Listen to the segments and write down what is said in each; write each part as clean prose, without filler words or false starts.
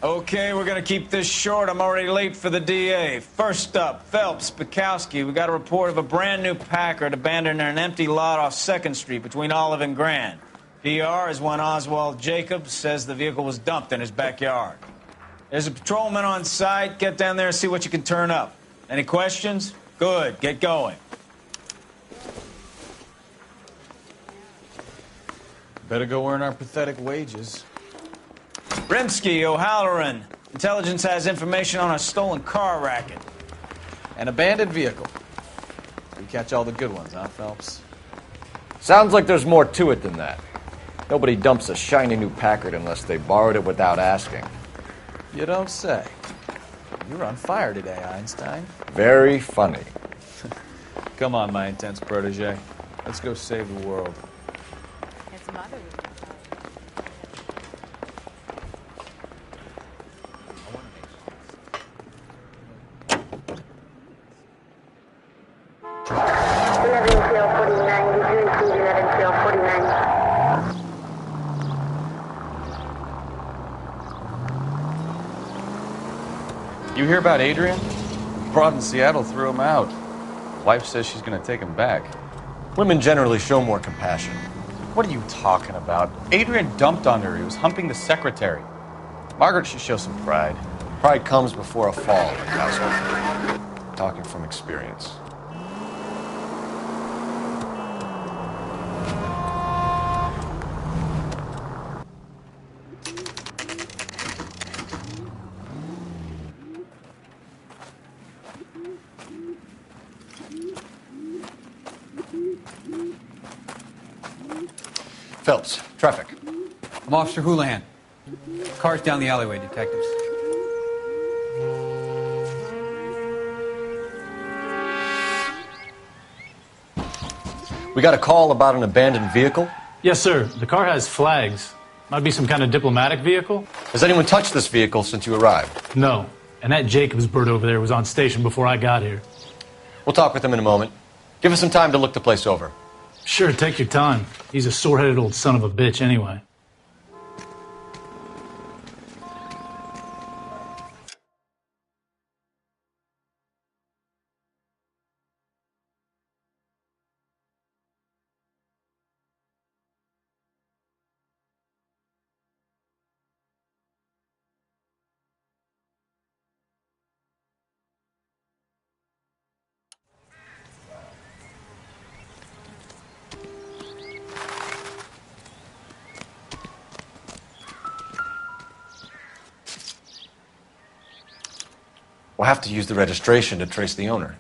Okay, we're gonna keep this short. I'm already late for the DA. First up, Phelps, Bukowski. We got a report of a brand new Packard abandoned in an empty lot off 2nd Street between Olive and Grand. PR is one Oswald Jacobs says the vehicle was dumped in his backyard. There's a patrolman on site. Get down there and see what you can turn up. Any questions? Good. Get going. Better go earn our pathetic wages. Rimsky, O'Halloran. Intelligence has information on a stolen car racket. An abandoned vehicle. We catch all the good ones, huh, Phelps? Sounds like there's more to it than that. Nobody dumps a shiny new Packard unless they borrowed it without asking. You don't say. You're on fire today, Einstein. Very funny. Come on, my intense protege. Let's go save the world. His mother was You hear about Adrian? Broad in Seattle threw him out. Wife says she's going to take him back. Women generally show more compassion. What are you talking about? Adrian dumped on her. He was humping the secretary. Margaret should show some pride. Pride comes before a fall in the household. Talking from experience. Phelps, traffic. I'm Officer Houlihan. Car's down the alleyway, detectives. We got a call about an abandoned vehicle. Yes, sir. The car has flags. Might be some kind of diplomatic vehicle. Has anyone touched this vehicle since you arrived? No. And that Jacobs bird over there was on station before I got here. We'll talk with him in a moment. Give us some time to look the place over. Sure, take your time. He's a sore-headed old son of a bitch anyway. We'll have to use the registration to trace the owner.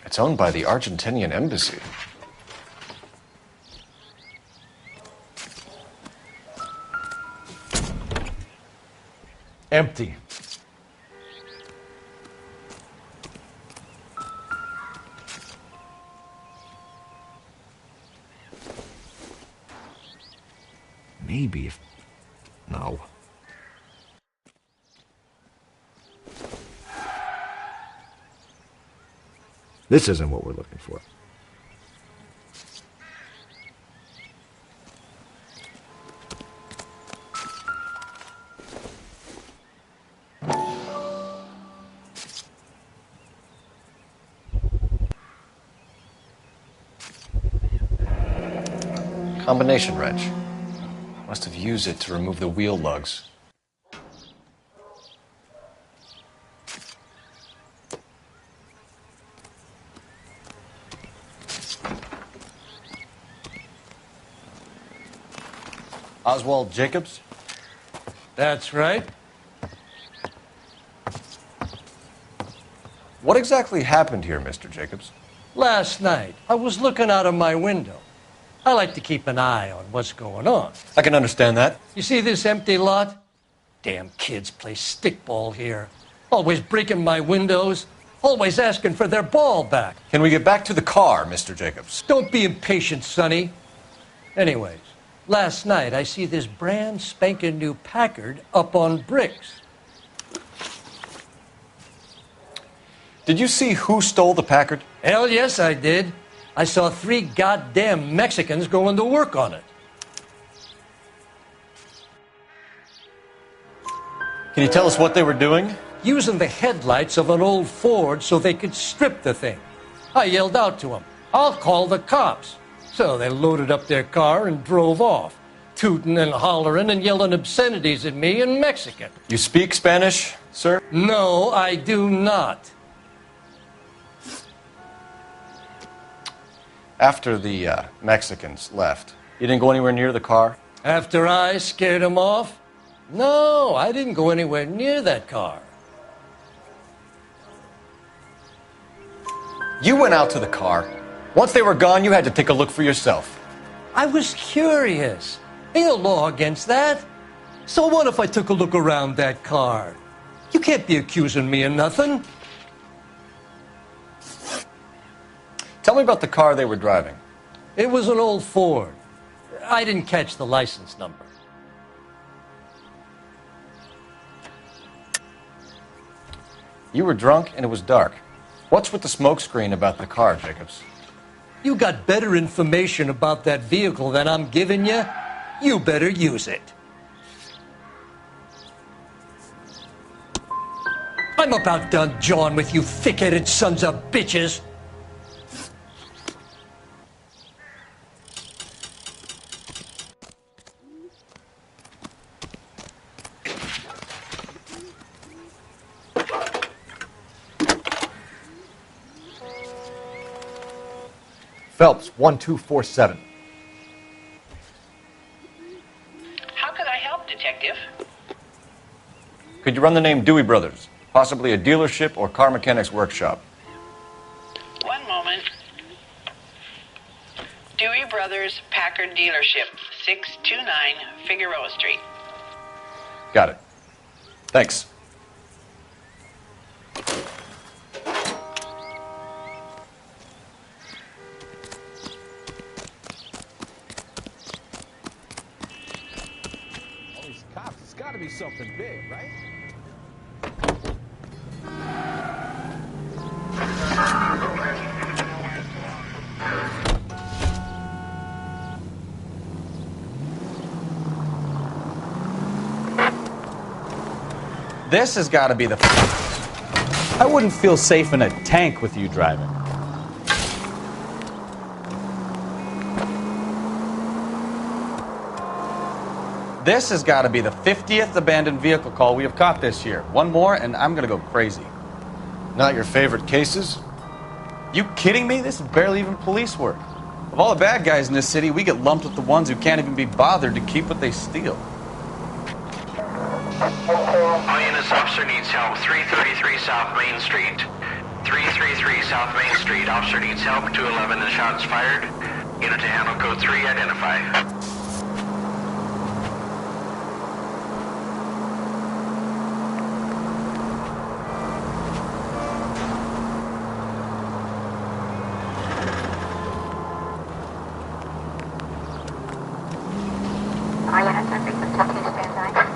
It's owned by the Argentinian embassy. Empty. Maybe if... No. This isn't what we're looking for. Combination wrench. Must have used it to remove the wheel lugs. Oswald Jacobs? That's right. What exactly happened here, Mr. Jacobs? Last night, I was looking out of my window. I like to keep an eye on what's going on. I can understand that. You see this empty lot? Damn kids play stickball here. Always breaking my windows. Always asking for their ball back. Can we get back to the car, Mr. Jacobs? Don't be impatient, Sonny. Anyways, last night I see this brand spanking new Packard up on bricks. Did you see who stole the Packard? Hell yes, I did. I saw 3 goddamn Mexicans going to work on it. Can you tell us what they were doing? Using the headlights of an old Ford so they could strip the thing. I yelled out to them, "I'll call the cops." So they loaded up their car and drove off, tooting and hollering and yelling obscenities at me in Mexican. You speak Spanish, sir? No, I do not. After the Mexicans left, you didn't go anywhere near the car? After I scared them off? No, I didn't go anywhere near that car. You went out to the car. Once they were gone, you had to take a look for yourself. I was curious. Ain't no law against that. So what if I took a look around that car? You can't be accusing me of nothing. Tell me about the car they were driving. It was an old Ford. I didn't catch the license number. You were drunk and it was dark. What's with the smoke screen about the car, Jacobs? You got better information about that vehicle than I'm giving you? You better use it. I'm about done jawing with you thick-headed sons of bitches. Phelps, 1247. How could I help, Detective? Could you run the name Dewey Brothers? Possibly a dealership or car mechanic's workshop. One moment. Dewey Brothers Packard Dealership, 629 Figueroa Street. Got it. Thanks. All these cops, it's got to be something big, right? This has got to be the... I wouldn't feel safe in a tank with you driving. This has got to be the 50th abandoned vehicle call we have caught this year. One more and I'm going to go crazy. Not your favorite cases? You kidding me? This is barely even police work. Of all the bad guys in this city, we get lumped with the ones who can't even be bothered to keep what they steal. All units, officer needs help. 333 South Main Street. 333 South Main Street. Officer needs help. 211 and shots fired. Unit to handle code 3, identify. All units are frequent 2 stand by.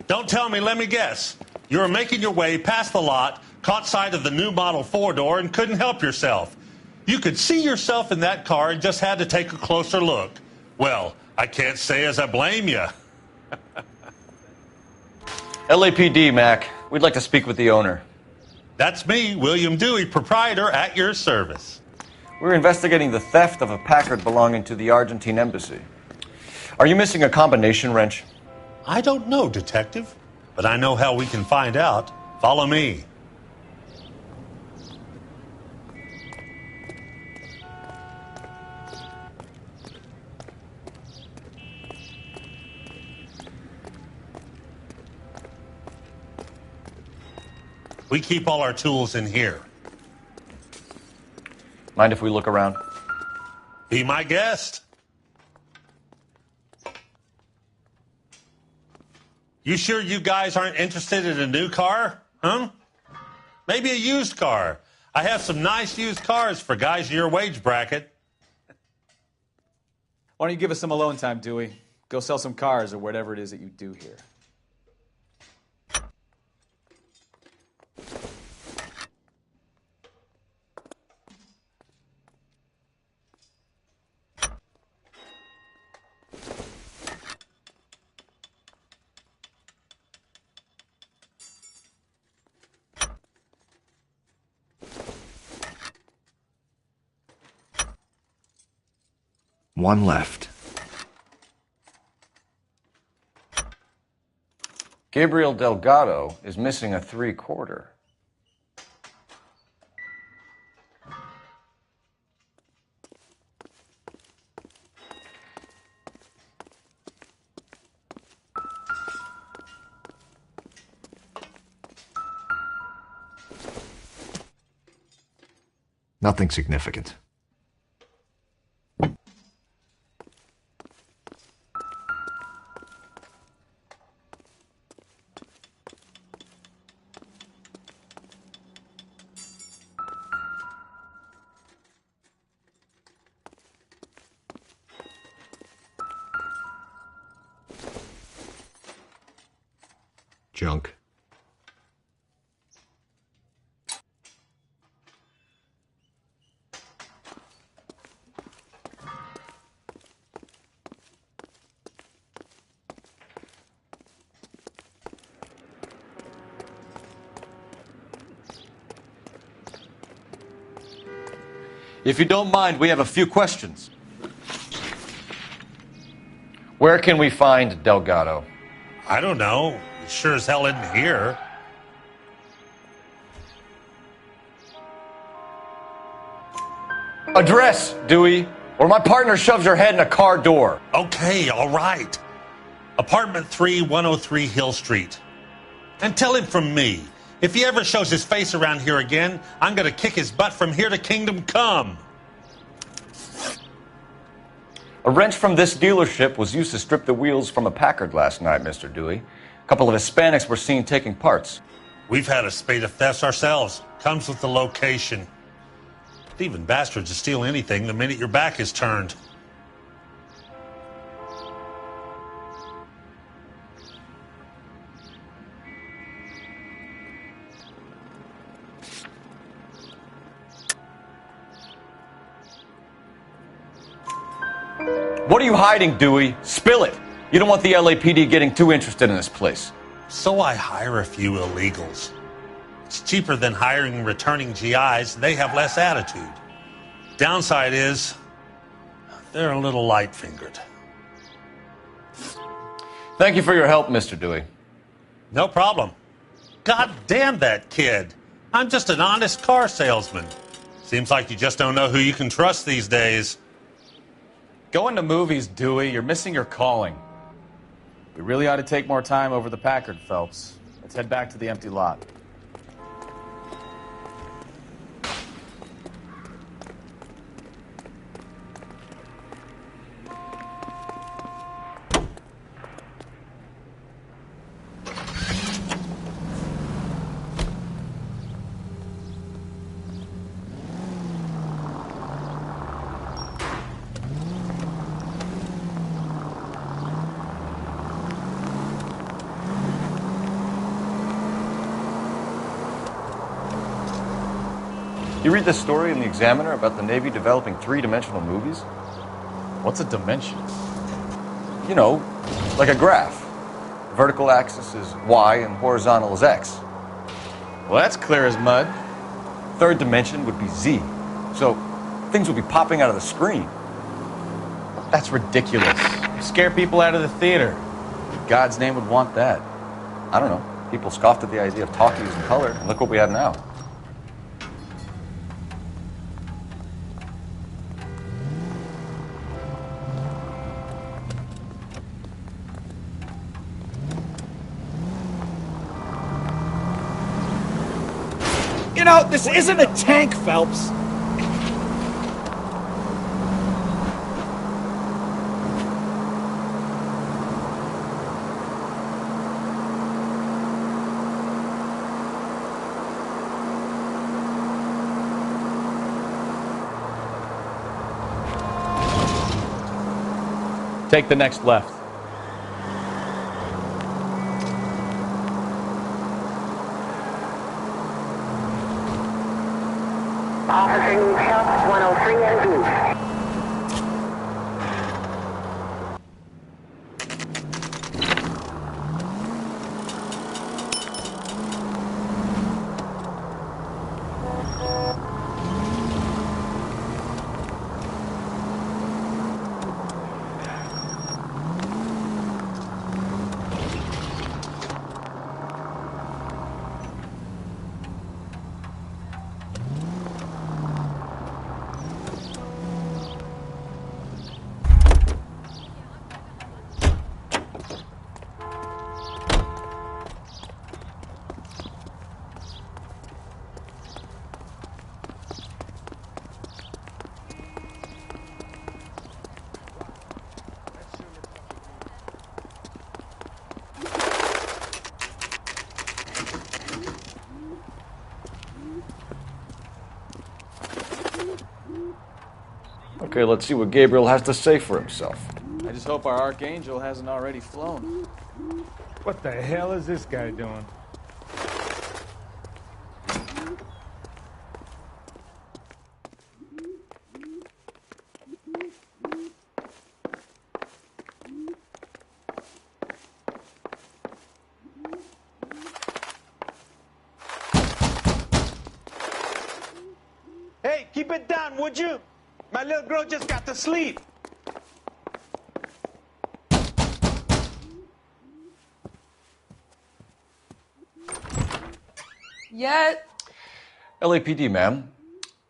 Don't tell me, let me guess. You were making your way past the lot, caught sight of the new model 4-door, and couldn't help yourself. You could see yourself in that car and just had to take a closer look. Well, I can't say as I blame you. LAPD, Mac. We'd like to speak with the owner. That's me, William Dewey, proprietor, at your service. We're investigating the theft of a Packard belonging to the Argentine embassy. Are you missing a combination wrench? I don't know, Detective, but I know how we can find out. Follow me. We keep all our tools in here. Mind if we look around? Be my guest. You sure you guys aren't interested in a new car? Huh? Maybe a used car. I have some nice used cars for guys in your wage bracket. Why don't you give us some alone time, Dewey? Go sell some cars or whatever it is that you do here. One left. Gabriel Delgado is missing a 3/4. Nothing significant. Junk. If you don't mind, we have a few questions. Where can we find Delgado? I don't know. He sure as hell isn't here. Address, Dewey, or my partner shoves your head in a car door. Okay, all right. Apartment 3, 103 Hill Street. And tell him from me, if he ever shows his face around here again, I'm going to kick his butt from here to Kingdom Come. A wrench from this dealership was used to strip the wheels from a Packard last night, Mr. Dewey. A couple of Hispanics were seen taking parts. We've had a spate of thefts ourselves. Comes with the location. Thieving bastards will steal anything the minute your back is turned. What are you hiding, Dewey? Spill it. You don't want the LAPD getting too interested in this place. So I hire a few illegals. It's cheaper than hiring returning GIs. They have less attitude. Downside is, they're a little light-fingered. Thank you for your help, Mr. Dewey. No problem. God damn that kid. I'm just an honest car salesman. Seems like you just don't know who you can trust these days. Going to movies, Dewey. You're missing your calling. We really ought to take more time over the Packard, Phelps. Let's head back to the empty lot. You read this story in the Examiner about the Navy developing three-dimensional movies? What's a dimension? You know, like a graph. The vertical axis is Y and horizontal is X. Well, that's clear as mud. Third dimension would be Z. So things would be popping out of the screen. That's ridiculous. You scare people out of the theater. In God's name would want that. I don't know. People scoffed at the idea of talkies in color, and look what we have now. You know, this isn't a tank, Phelps. Take the next left. Officer needs help, 103 and B. Okay, let's see what Gabriel has to say for himself. I just hope our archangel hasn't already flown. What the hell is this guy doing? Hey, keep it down, would you? My little girl just got to sleep. Yeah. LAPD, ma'am.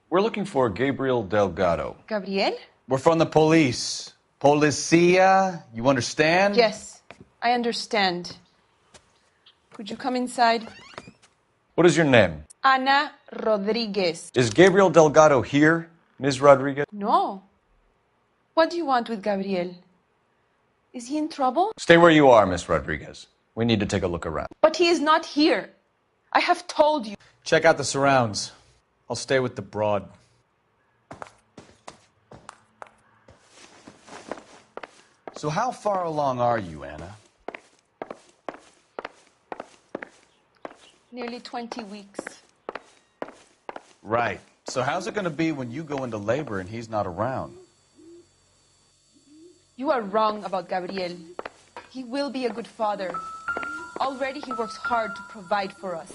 We're looking for Gabriel Delgado. Gabriel? We're from the police. Policia, you understand? Yes, I understand. Could you come inside? What is your name? Ana Rodriguez. Is Gabriel Delgado here, Ms. Rodriguez? No. What do you want with Gabriel? Is he in trouble? Stay where you are, Ms. Rodriguez. We need to take a look around. But he is not here. I have told you. Check out the surrounds. I'll stay with the broad. So how far along are you, Anna? Nearly 20 weeks. Right. So how's it going to be when you go into labor and he's not around? You are wrong about Gabriel. He will be a good father. Already he works hard to provide for us.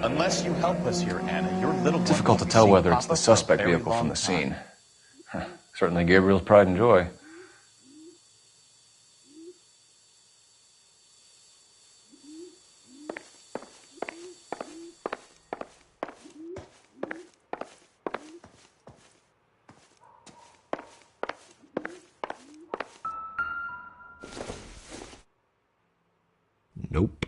Unless you help us here, Anna, your little one Difficult to won't be tell seeing whether it's Papa the for a suspect very vehicle from long the time. scene. Certainly Gabriel's pride and joy. Nope.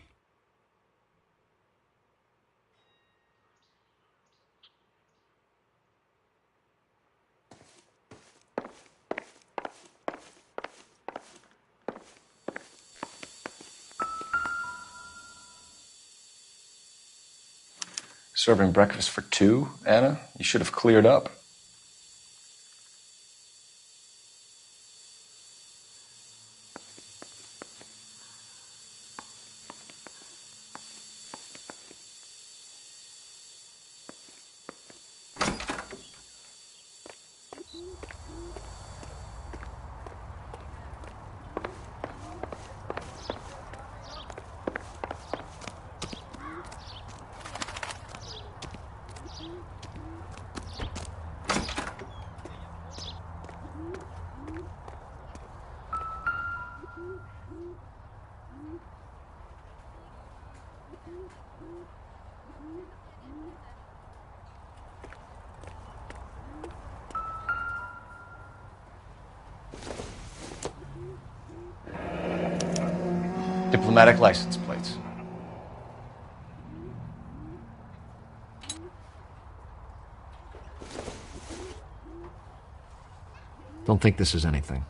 Serving breakfast for two, Anna? You should have cleared up. Diplomatic license plates. Don't think this is anything.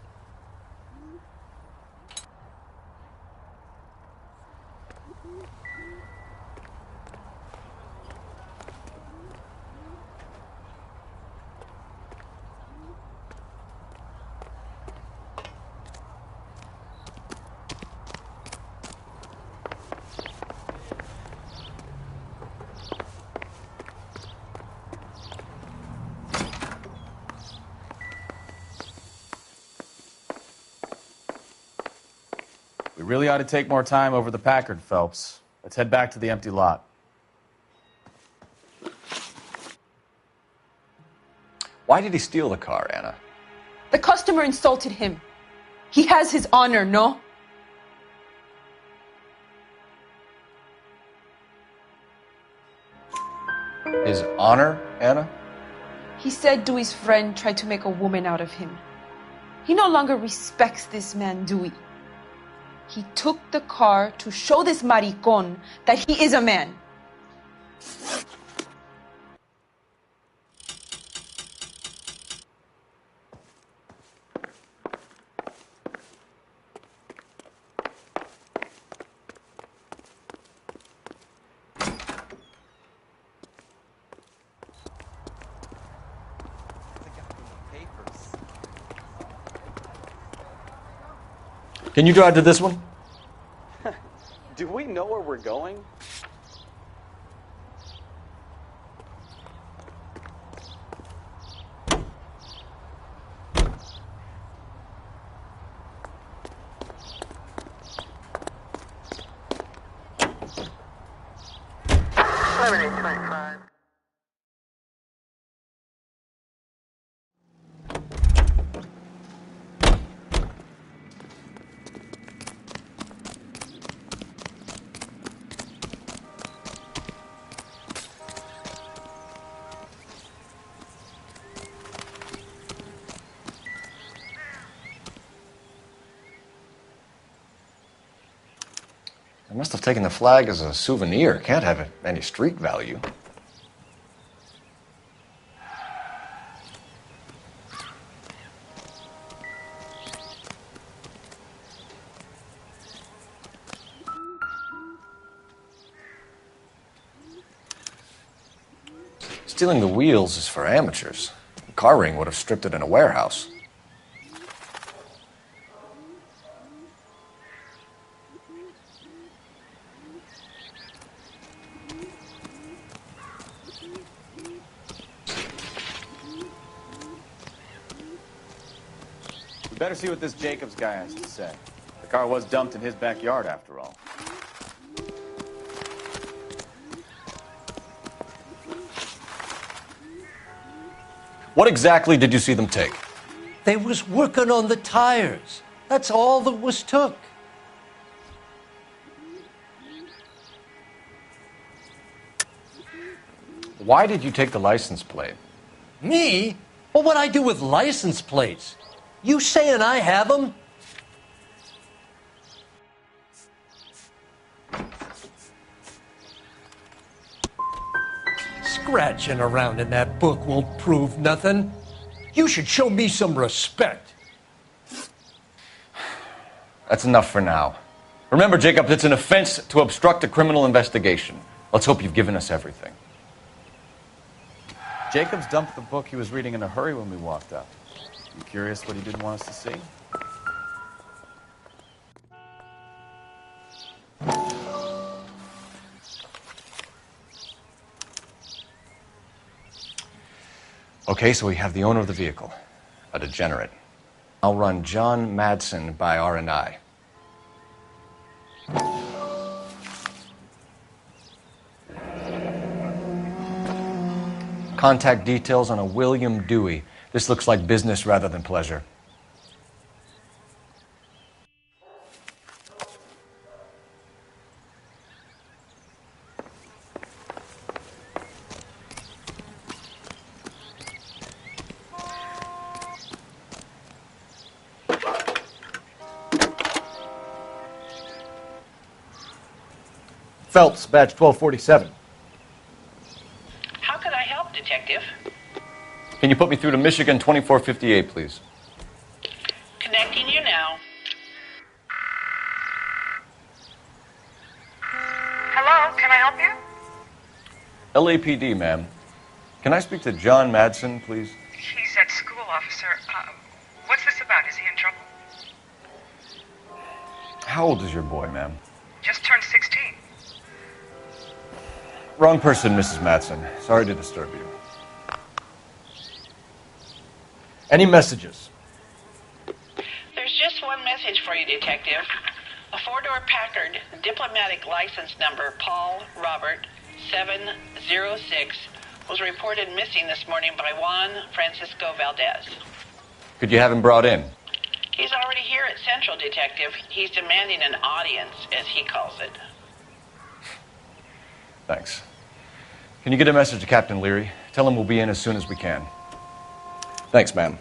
really ought to take more time over the Packard, Phelps. Let's head back to the empty lot. Why did he steal the car, Anna? The customer insulted him. He has his honor, no? His honor, Anna? He said Dewey's friend tried to make a woman out of him. He no longer respects this man, Dewey. He took the car to show this maricón that he is a man. Can you drive to this one? Do we know where we're going? I must have taken the flag as a souvenir. Can't have any street value. Stealing the wheels is for amateurs. The car ring would have stripped it in a warehouse. We better see what this Jacobs guy has to say. The car was dumped in his backyard, after all. What exactly did you see them take? They was working on the tires. That's all that was took. Why did you take the license plate? Me? Well, what'd I do with license plates? You saying I have them? Scratching around in that book won't prove nothing. You should show me some respect. That's enough for now. Remember, Jacob, it's an offense to obstruct a criminal investigation. Let's hope you've given us everything. Jacobs dumped the book he was reading in a hurry when we walked up. You curious what he didn't want us to see? Okay, so we have the owner of the vehicle, a degenerate. I'll run John Madsen by R&I. Contact details on a William Dewey. This looks like business rather than pleasure. Phelps, badge 1247. How can I help, Detective? Can you put me through to Michigan 2458, please? Connecting you now. Hello, can I help you? LAPD, ma'am. Can I speak to John Madsen, please? He's at school, officer. What's this about? Is he in trouble? How old is your boy, ma'am? Just turned 16. Wrong person, Mrs. Madsen. Sorry to disturb you. Any messages? There's just one message for you, Detective. A four-door Packard, diplomatic license number Paul Robert 706, was reported missing this morning by Juan Francisco Valdez. Could you have him brought in? He's already here at Central, Detective. He's demanding an audience, as he calls it. Thanks. Can you get a message to Captain Leary? Tell him we'll be in as soon as we can. Thanks, ma'am.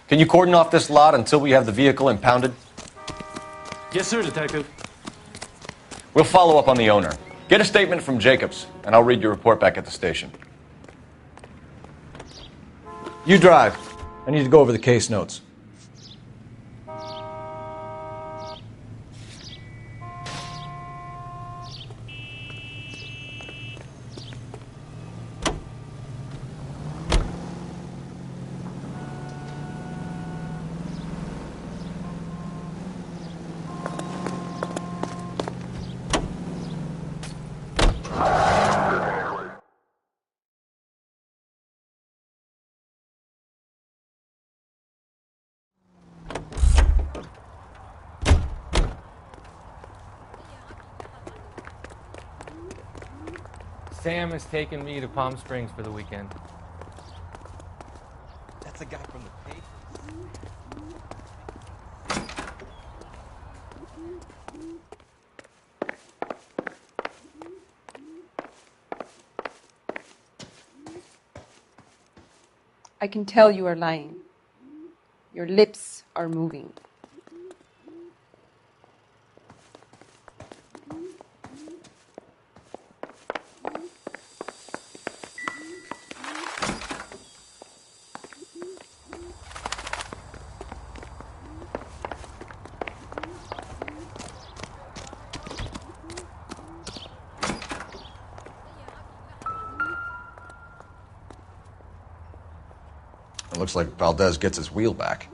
Can you cordon off this lot until we have the vehicle impounded? Yes, sir, Detective. We'll follow up on the owner. Get a statement from Jacobs, and I'll read your report back at the station. You drive. I need to go over the case notes. Sam has taken me to Palm Springs for the weekend. That's the guy from the paper. I can tell you are lying. Your lips are moving. It looks like Valdez gets his wheel back.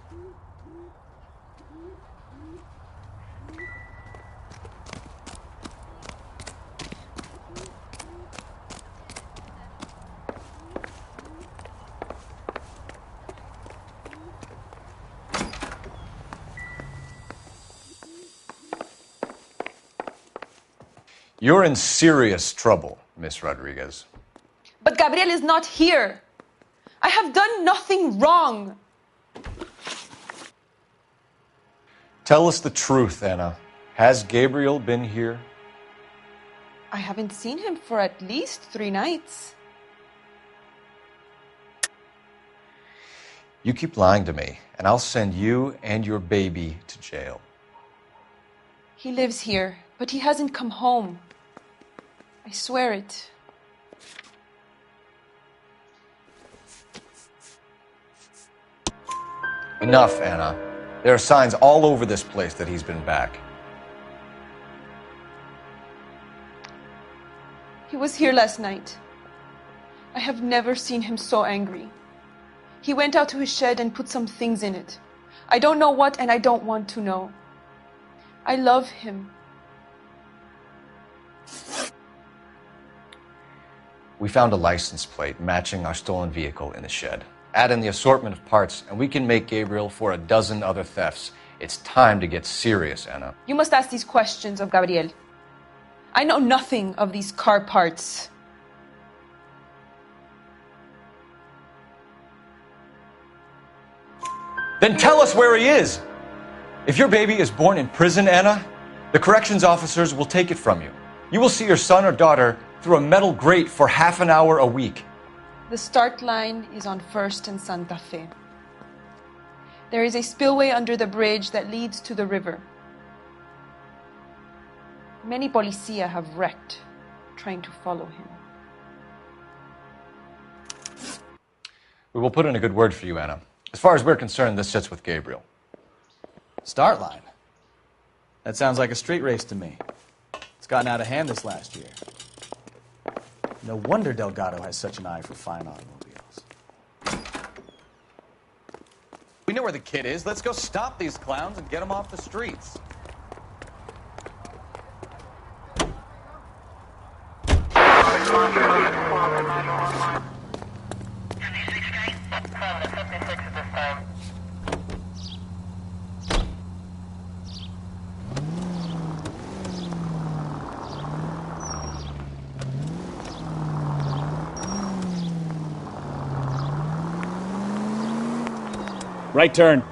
You're in serious trouble, Miss Rodriguez. But Gabriel is not here. I have done nothing wrong. Tell us the truth, Anna. Has Gabriel been here? I haven't seen him for at least 3 nights. You keep lying to me, and I'll send you and your baby to jail. He lives here, but he hasn't come home. I swear it. Enough, Anna. There are signs all over this place that he's been back. He was here last night. I have never seen him so angry. He went out to his shed and put some things in it. I don't know what, and I don't want to know. I love him. We found a license plate matching our stolen vehicle in the shed. Add in the assortment of parts, and we can make Gabriel for a dozen other thefts. It's time to get serious, Anna. You must ask these questions of Gabriel. I know nothing of these car parts. Then tell us where he is! If your baby is born in prison, Anna, the corrections officers will take it from you. You will see your son or daughter through a metal grate for half an hour a week. The start line is on 1st and Santa Fe. There is a spillway under the bridge that leads to the river. Many policia have wrecked trying to follow him. We will put in a good word for you, Anna. As far as we're concerned, this sits with Gabriel. Start line. That sounds like a street race to me. It's gotten out of hand this last year. No wonder Delgado has such an eye for fine automobiles. We know where the kid is. Let's go stop these clowns and get them off the streets. Right turn.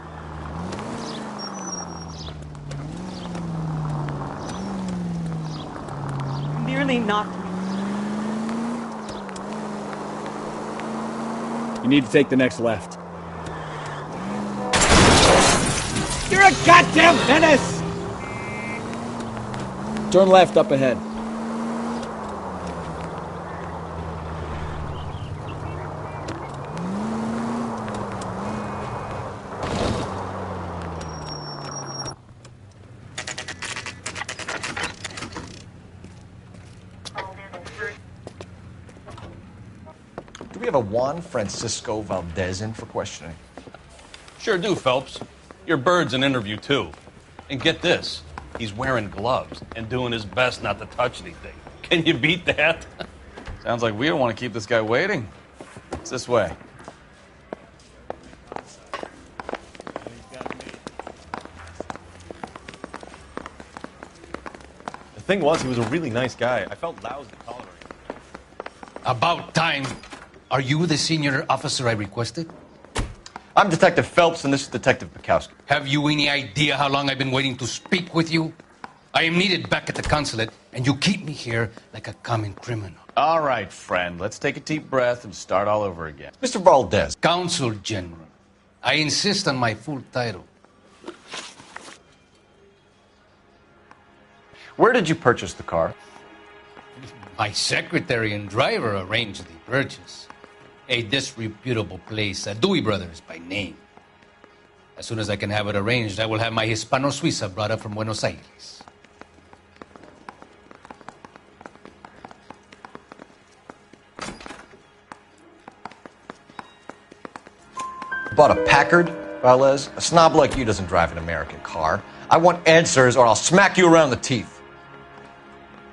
Nearly knocked me. You need to take the next left. You're a goddamn menace! Turn left up ahead. Do we have a Juan Francisco Valdez in for questioning? Sure do, Phelps. Your bird's an interview, too. And get this, he's wearing gloves and doing his best not to touch anything. Can you beat that? Sounds like we don't want to keep this guy waiting. It's this way. The thing was, he was a really nice guy. I felt lousy tolerating him. About time. Are you the senior officer I requested? I'm Detective Phelps, and this is Detective Bukowski. Have you any idea how long I've been waiting to speak with you? I am needed back at the consulate, and you keep me here like a common criminal. All right, friend. Let's take a deep breath and start all over again. Mr. Valdez. Consul General. I insist on my full title. Where did you purchase the car? My secretary and driver arranged the purchase. A disreputable place, Dewey Brothers by name. As soon as I can have it arranged, I will have my Hispano Suiza brought up from Buenos Aires. Bought a Packard, Valdez? A snob like you doesn't drive an American car. I want answers or I'll smack you around the teeth.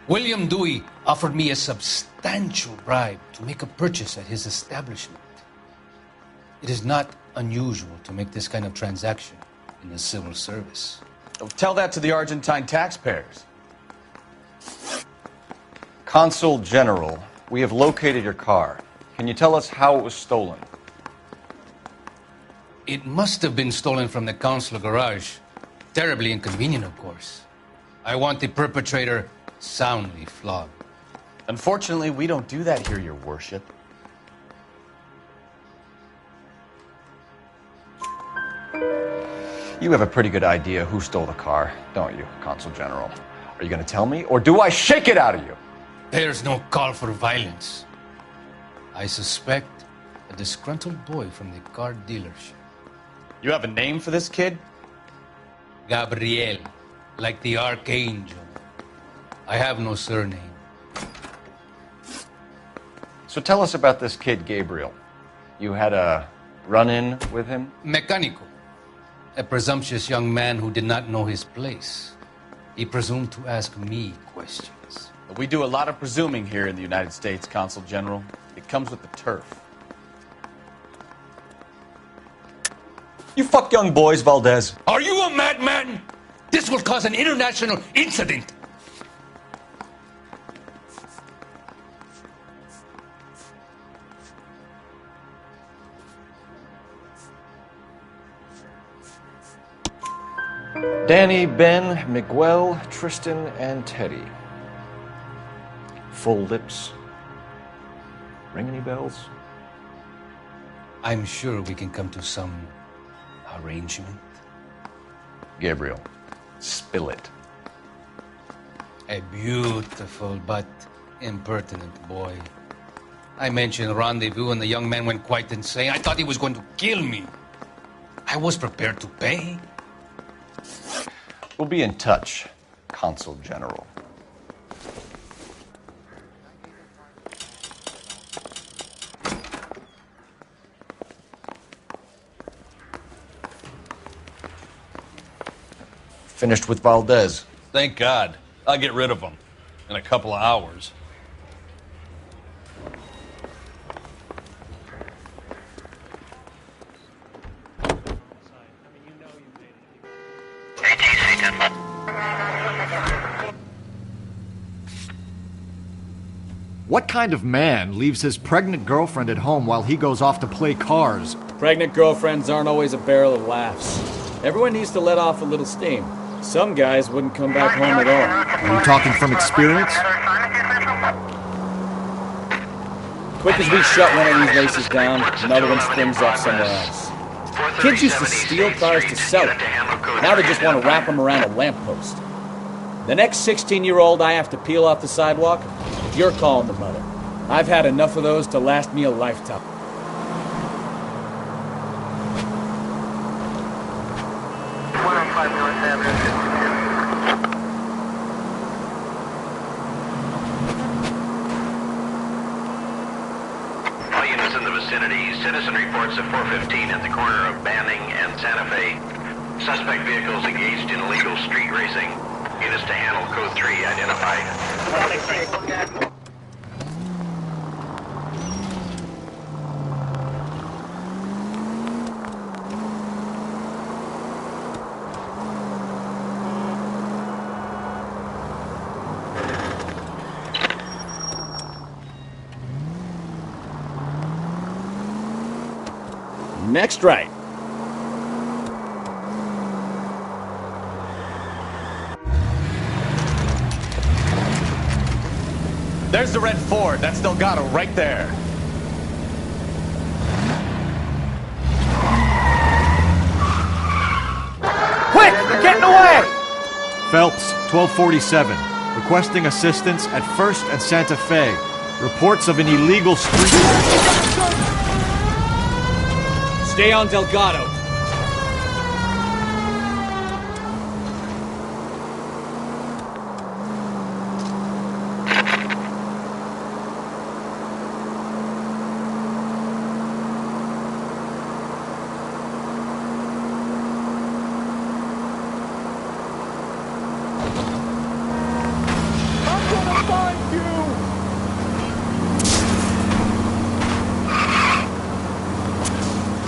William Dewey offered me a substantial bribe to make a purchase at his establishment. It is not unusual to make this kind of transaction in the civil service. Tell that to the Argentine taxpayers. Consul General, we have located your car. Can you tell us how it was stolen? It must have been stolen from the consular garage. Terribly inconvenient, of course. I want the perpetrator soundly flogged. Unfortunately, we don't do that here, Your Worship. You have a pretty good idea who stole the car, don't you, Consul General? Are you going to tell me, or do I shake it out of you? There's no call for violence. I suspect a disgruntled boy from the car dealership. You have a name for this kid? Gabriel, like the archangel. I have no surname. So tell us about this kid, Gabriel. You had a run-in with him? Mecánico. A presumptuous young man who did not know his place. He presumed to ask me questions. We do a lot of presuming here in the United States, Consul General. It comes with the turf. You fuck young boys, Valdez. Are you a madman? This will cause an international incident. Danny, Ben, Miguel, Tristan, and Teddy. Full lips. Ring any bells? I'm sure we can come to some arrangement. Gabriel, spill it. A beautiful but impertinent boy. I mentioned rendezvous and the young man went quite insane. I thought he was going to kill me. I was prepared to pay. We'll be in touch, Consul General. Finished with Valdez. Thank God. I'll get rid of him in a couple of hours. What kind of man leaves his pregnant girlfriend at home while he goes off to play cars? Pregnant girlfriends aren't always a barrel of laughs. Everyone needs to let off a little steam. Some guys wouldn't come back home at all. Are you talking from experience? Quick as we shut one of these races down, another one springs up somewhere else. Kids used to steal cars to sell it. Now they just want to wrap them around a lamppost. The next 16-year-old I have to peel off the sidewalk, you're calling the mother. I've had enough of those to last me a lifetime. All units in the vicinity, citizen reports at 415 at the corner of Banning and Santa Fe. Suspect vehicles engaged in illegal street racing. Units to handle code 3 identified. Next right. There's the red Ford. That's Delgado right there. Quick! They're getting away! Phelps, 1247. Requesting assistance at 1st and Santa Fe. Reports of an illegal street race. Stay on Delgado.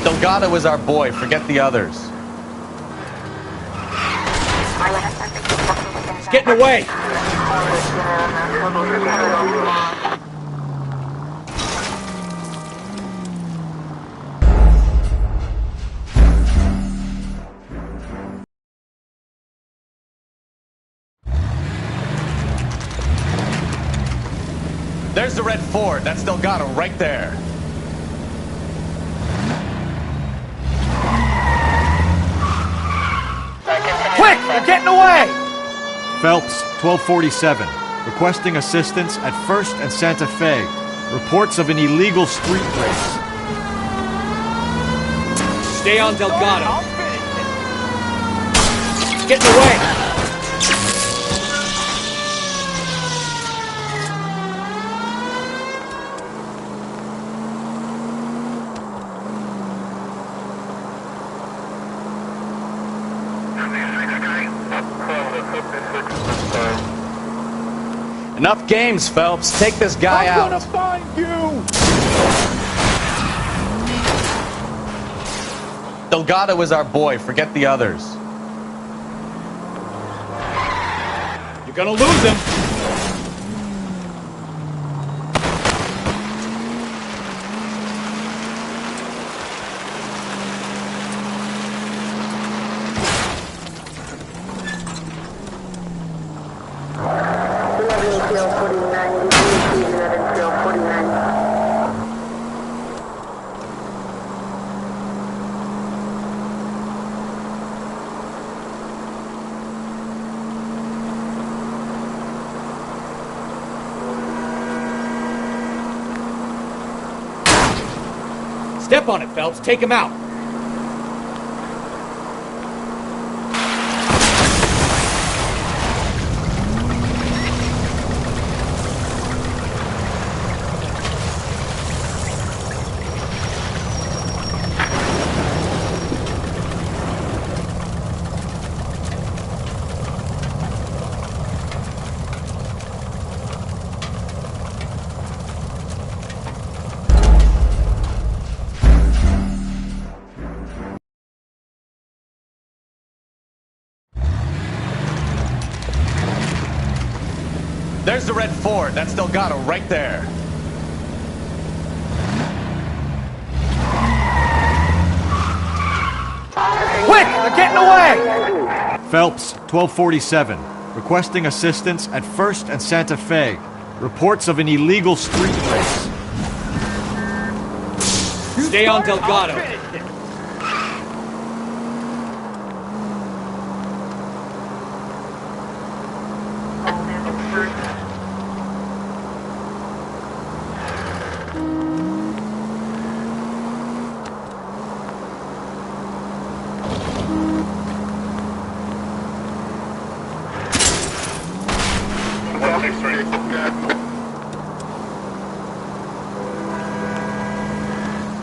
Delgado is our boy. Forget the others. It's getting away! There's the red Ford. That's Delgado right there. Quick! They're getting away! Phelps, 1247. Requesting assistance at 1st and Santa Fe. Reports of an illegal street race. Stay on Delgado. It's getting away! Enough games, Phelps. Take this guy out. I'm gonna find you! Delgado is our boy. Forget the others. You're gonna lose him! Step on it, Phelps. Take him out. There's the red Ford. That's Delgado right there. Quick! They're getting away! Phelps, 1247. Requesting assistance at 1st and Santa Fe. Reports of an illegal street race. Stay on Delgado.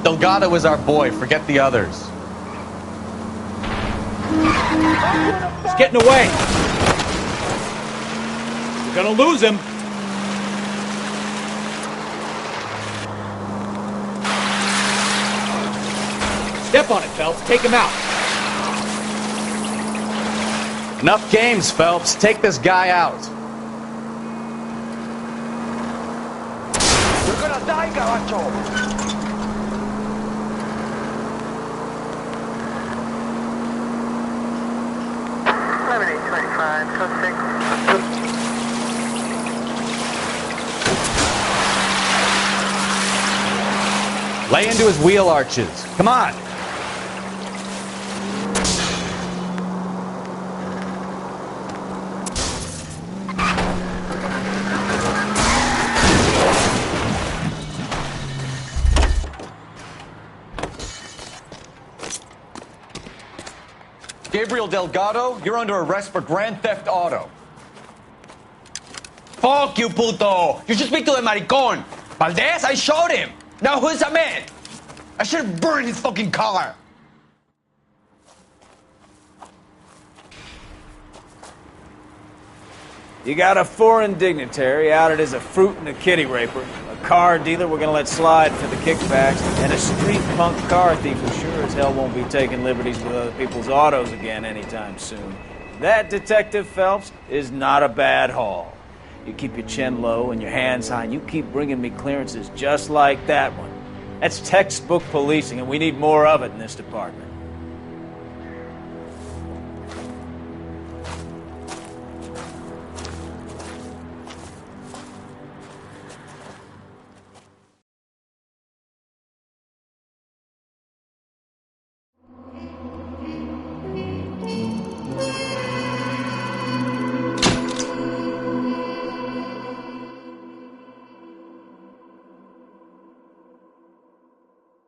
Delgado is our boy. Forget the others. He's getting away. We're gonna lose him. Step on it, Phelps. Take him out. Enough games, Phelps. Take this guy out. You're gonna die, Gabacho! 7825, suspect. Lay into his wheel arches. Come on. Gabriel Delgado, you're under arrest for Grand Theft Auto. Fuck you, puto! You should speak to the maricón. Valdez, I showed him. Now who's the man? I should have burned his fucking car. You got a foreign dignitary outed as a fruit and a kitty raper, a car dealer we're gonna let slide for the kickbacks, and a street punk car thief who sure as hell won't be taking liberties with other people's autos again anytime soon. That, Detective Phelps, is not a bad haul. You keep your chin low and your hands high, and you keep bringing me clearances just like that one. That's textbook policing, and we need more of it in this department.